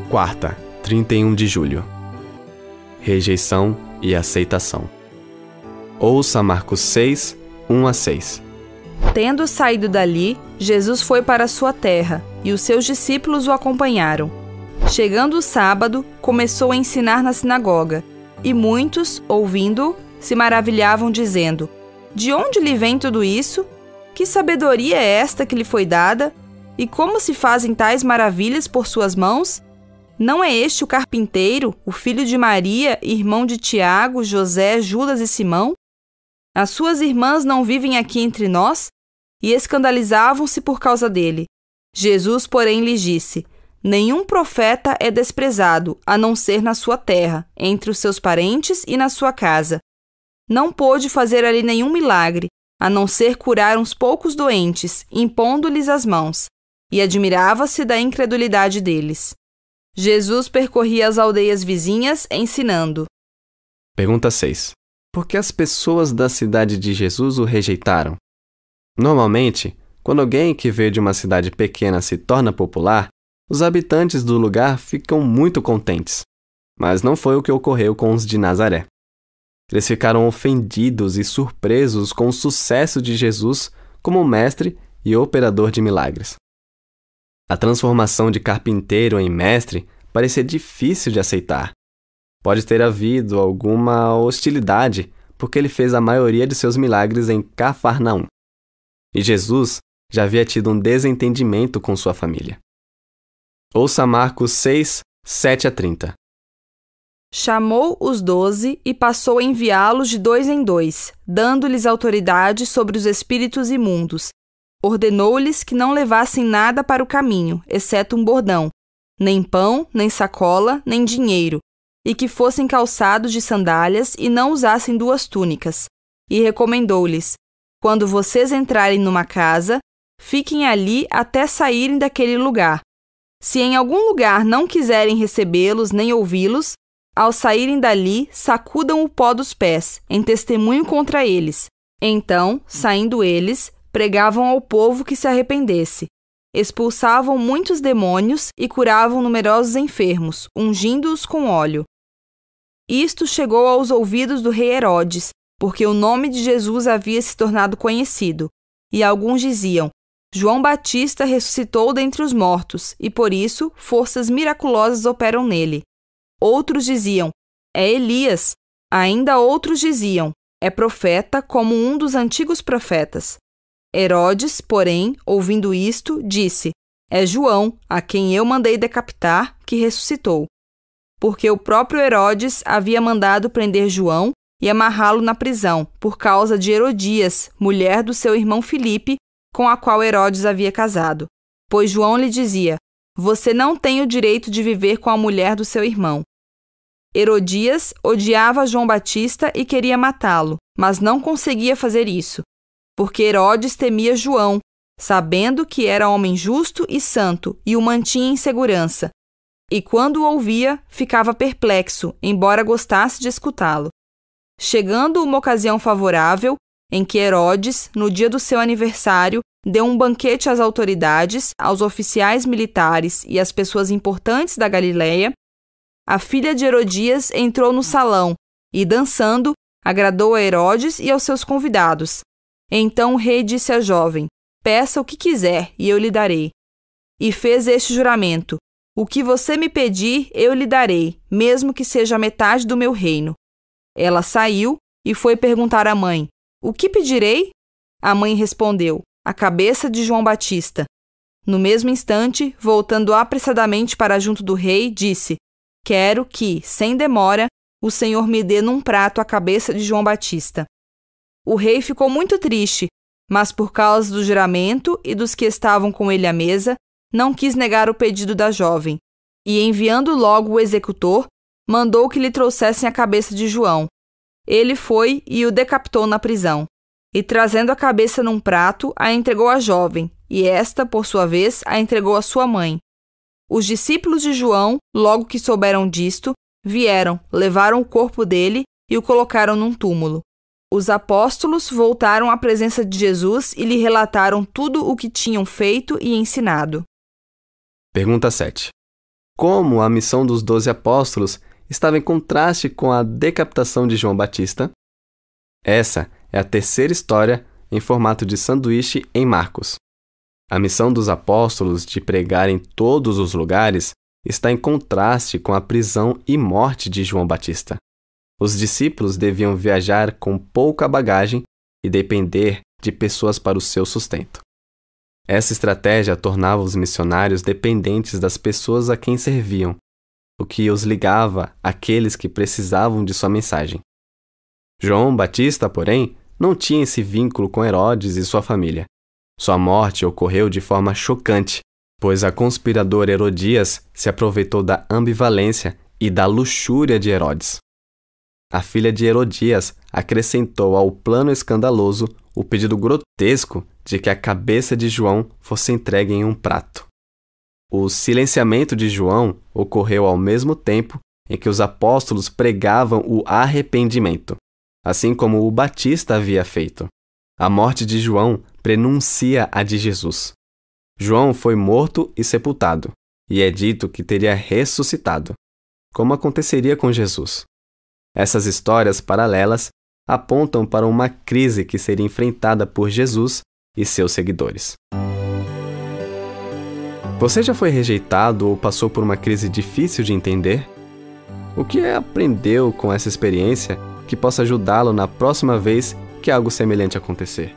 Quarta, 31 de julho. Rejeição e aceitação. Ouça Marcos 6, 1 a 6. Tendo saído dali, Jesus foi para sua terra, e os seus discípulos o acompanharam. Chegando o sábado, começou a ensinar na sinagoga, e muitos, ouvindo-o, se maravilhavam, dizendo: De onde lhe vem tudo isso? Que sabedoria é esta que lhe foi dada? E como se fazem tais maravilhas por suas mãos? Não é este o carpinteiro, o filho de Maria, irmão de Tiago, José, Judas e Simão? As suas irmãs não vivem aqui entre nós? E escandalizavam-se por causa dele. Jesus, porém, lhes disse: Nenhum profeta é desprezado, a não ser na sua terra, entre os seus parentes e na sua casa. Não pôde fazer ali nenhum milagre, a não ser curar uns poucos doentes, impondo-lhes as mãos, e admirava-se da incredulidade deles. Jesus percorria as aldeias vizinhas, ensinando. Pergunta 6. Por que as pessoas da cidade de Jesus o rejeitaram? Normalmente, quando alguém que veio de uma cidade pequena se torna popular, os habitantes do lugar ficam muito contentes. Mas não foi o que ocorreu com os de Nazaré. Eles ficaram ofendidos e surpresos com o sucesso de Jesus como mestre e operador de milagres. A transformação de carpinteiro em mestre parecia difícil de aceitar. Pode ter havido alguma hostilidade, porque ele fez a maioria de seus milagres em Cafarnaum. E Jesus já havia tido um desentendimento com sua família. Ouça Marcos 6, 7 a 30. Chamou os 12 e passou a enviá-los de 2 em 2, dando-lhes autoridade sobre os espíritos imundos. Ordenou-lhes que não levassem nada para o caminho, exceto um bordão, nem pão, nem sacola, nem dinheiro, e que fossem calçados de sandálias e não usassem 2 túnicas. E recomendou-lhes: Quando vocês entrarem numa casa, fiquem ali até saírem daquele lugar. Se em algum lugar não quiserem recebê-los nem ouvi-los, ao saírem dali, sacudam o pó dos pés, em testemunho contra eles. Então, saindo eles, pregavam ao povo que se arrependesse. Expulsavam muitos demônios e curavam numerosos enfermos, ungindo-os com óleo. Isto chegou aos ouvidos do rei Herodes, porque o nome de Jesus havia se tornado conhecido. E alguns diziam: João Batista ressuscitou dentre os mortos, e por isso forças miraculosas operam nele. Outros diziam: É Elias. Ainda outros diziam: É profeta, como um dos antigos profetas. Herodes, porém, ouvindo isto, disse: É João, a quem eu mandei decapitar, que ressuscitou. Porque o próprio Herodes havia mandado prender João e amarrá-lo na prisão, por causa de Herodias, mulher do seu irmão Filipe, com a qual Herodes havia casado. Pois João lhe dizia: Você não tem o direito de viver com a mulher do seu irmão. Herodias odiava João Batista e queria matá-lo, mas não conseguia fazer isso, porque Herodes temia João, sabendo que era homem justo e santo e o mantinha em segurança. E quando o ouvia, ficava perplexo, embora gostasse de escutá-lo. Chegando uma ocasião favorável, em que Herodes, no dia do seu aniversário, deu um banquete às autoridades, aos oficiais militares e às pessoas importantes da Galileia, a filha de Herodias entrou no salão e, dançando, agradou a Herodes e aos seus convidados. Então o rei disse à jovem: Peça o que quiser e eu lhe darei. E fez este juramento: O que você me pedir, eu lhe darei, mesmo que seja metade do meu reino. Ela saiu e foi perguntar à mãe: O que pedirei? A mãe respondeu: A cabeça de João Batista. No mesmo instante, voltando apressadamente para junto do rei, disse: Quero que, sem demora, o Senhor me dê num prato a cabeça de João Batista. O rei ficou muito triste, mas por causa do juramento e dos que estavam com ele à mesa, não quis negar o pedido da jovem. E enviando logo o executor, mandou que lhe trouxessem a cabeça de João. Ele foi e o decapitou na prisão. E trazendo a cabeça num prato, a entregou à jovem, e esta, por sua vez, a entregou à sua mãe. Os discípulos de João, logo que souberam disto, vieram, levaram o corpo dele e o colocaram num túmulo. Os apóstolos voltaram à presença de Jesus e lhe relataram tudo o que tinham feito e ensinado. Pergunta 7. como a missão dos 12 apóstolos estava em contraste com a decapitação de João Batista? Essa é a terceira história em formato de sanduíche em Marcos. A missão dos apóstolos de pregar em todos os lugares está em contraste com a prisão e morte de João Batista. Os discípulos deviam viajar com pouca bagagem e depender de pessoas para o seu sustento. Essa estratégia tornava os missionários dependentes das pessoas a quem serviam, o que os ligava àqueles que precisavam de sua mensagem. João Batista, porém, não tinha esse vínculo com Herodes e sua família. Sua morte ocorreu de forma chocante, pois a conspiradora Herodias se aproveitou da ambivalência e da luxúria de Herodes. A filha de Herodias acrescentou ao plano escandaloso o pedido grotesco de que a cabeça de João fosse entregue em um prato. O silenciamento de João ocorreu ao mesmo tempo em que os apóstolos pregavam o arrependimento, assim como o Batista havia feito. A morte de João prenuncia a de Jesus. João foi morto e sepultado, e é dito que teria ressuscitado, como aconteceria com Jesus. Essas histórias paralelas apontam para uma crise que seria enfrentada por Jesus e seus seguidores. Você já foi rejeitado ou passou por uma crise difícil de entender? O que aprendeu com essa experiência que possa ajudá-lo na próxima vez que algo semelhante acontecer?